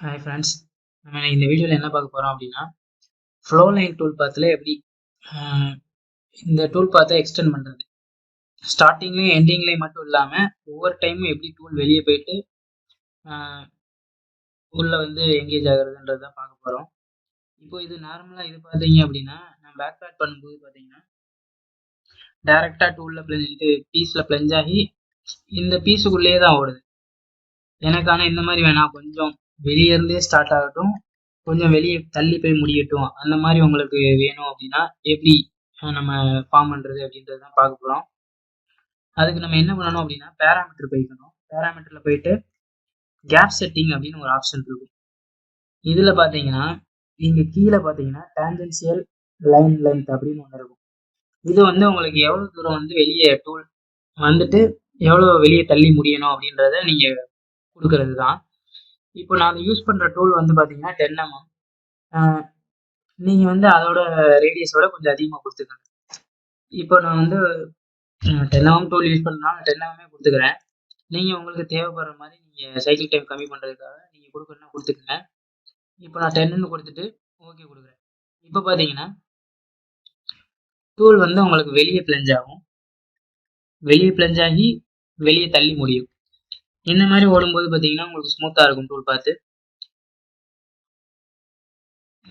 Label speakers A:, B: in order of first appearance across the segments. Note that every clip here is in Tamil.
A: ஹாய் ஃப்ரெண்ட்ஸ், நம்ம இந்த வீடியோவில் என்ன பார்க்க போகிறோம் அப்படின்னா ஃப்ளோலைன் டூல் பாத்தில் எப்படி இந்த டூல் பாத்தை எக்ஸ்டெண்ட் பண்ணுறது, ஸ்டார்டிங்லேயும் எண்டிங்லேயும் மட்டும் இல்லாமல் ஒவ்வொரு டைமும் எப்படி டூல் வெளியே போயிட்டு உள்ளே வந்து எங்கேஜ் ஆகுறதுன்றது தான் பார்க்க போகிறோம். இப்போ இது நார்மலாக இது பார்த்தீங்க அப்படின்னா நான் பேக் பேட் பண்ணும்போது பார்த்தீங்கன்னா டேரெக்டாக டூலில் இது பீஸில் பிளெஞ்ச் ஆகி இந்த பீஸுக்குள்ளேயே தான் ஓடுது. எனக்கான இந்த மாதிரி வேணாம், கொஞ்சம் வெளியே இருந்தே ஸ்டார்ட் ஆகட்டும், கொஞ்சம் வெளியே தள்ளி போய் முடியட்டும், அந்த மாதிரி உங்களுக்கு வேணும் அப்படின்னா எப்படி நம்ம ஃபார்ம் பண்ணுறது அப்படின்றது தான் பார்க்க போகிறோம். அதுக்கு நம்ம என்ன பண்ணணும் அப்படின்னா பேராமீட்டர் போய்க்கணும். பேராமீட்டரில் போயிட்டு கேப் செட்டிங் அப்படின்னு ஒரு ஆப்ஷன் இருக்கும். இதில் பார்த்தீங்கன்னா நீங்கள் கீழே பார்த்தீங்கன்னா டான்ஜென்ஷியல் லைன் லென்த் அப்படின்னு ஒன்று இருக்கும். இது வந்து உங்களுக்கு எவ்வளோ தூரம் வந்து வெளியே டூல் வந்துட்டு எவ்வளோ வெளியே தள்ளி முடியணும் அப்படின்றத நீங்கள் கொடுக்கறது தான். இப்போ நான் யூஸ் பண்ணுற டூல் வந்து பார்த்தீங்கன்னா 10 mm. நீங்கள் வந்து அதோட ரேடியஸோட கொஞ்சம் அதிகமாக கொடுத்துக்கோங்க. இப்போ நான் வந்து 10 mm டூல் யூஸ் பண்ணால் 10 mm கொடுத்துக்கிறேன். நீங்கள் உங்களுக்கு தேவைப்படுற மாதிரி நீங்கள் சைக்கிள் டைம் கம்மி பண்ணுறதுக்காக நீங்கள் கொடுக்கணும்னா கொடுத்துக்கோங்க. இப்போ நான் 10ன்னு கொடுத்துட்டு ஓகே கொடுக்குறேன். இப்போ பார்த்தீங்கன்னா டூல் வந்து உங்களுக்கு வெளியே பிளெஞ்ச் ஆகும், வெளியே பிளெஞ்ச் ஆகி வெளியே தள்ளி முடியும். இந்த மாதிரி ஓடும்போது பார்த்தீங்கன்னா உங்களுக்கு ஸ்மூத்தாக இருக்கும் டூல் பார்த்து.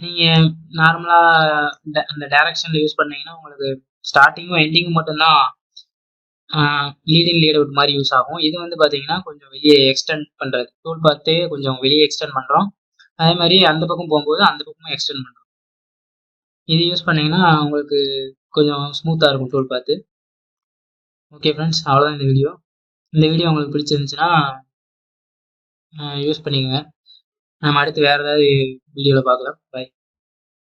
A: நீங்கள் நார்மலாக அந்த டைரக்ஷனில் யூஸ் பண்ணீங்கன்னா உங்களுக்கு ஸ்டார்டிங்கும் எண்டிங்கும் மட்டும்தான் லீட் இன் லீட் அவுட் மாதிரி யூஸ் ஆகும். இது வந்து பார்த்தீங்கன்னா கொஞ்சம் வெளியே எக்ஸ்டெண்ட் பண்ணுறது, டூல் பார்த்து கொஞ்சம் வெளியே எக்ஸ்டெண்ட் பண்ணுறோம். அதே மாதிரி அந்த பக்கம் போகும்போது அந்த பக்கமும் எக்ஸ்டெண்ட் பண்ணுறோம். இது யூஸ் பண்ணிங்கன்னா உங்களுக்கு கொஞ்சம் ஸ்மூத்தாக இருக்கும் டூல் பார்த்து. ஓகே ஃப்ரெண்ட்ஸ், அவ்வளோதான் இந்த வீடியோ. இந்த வீடியோ உங்களுக்கு பிடிச்சிருந்துச்சுன்னா யூஸ் பண்ணிக்கோங்க. நம்ம அடுத்து வேறு ஏதாவது வீடியோவில் பார்க்கலாம். பை.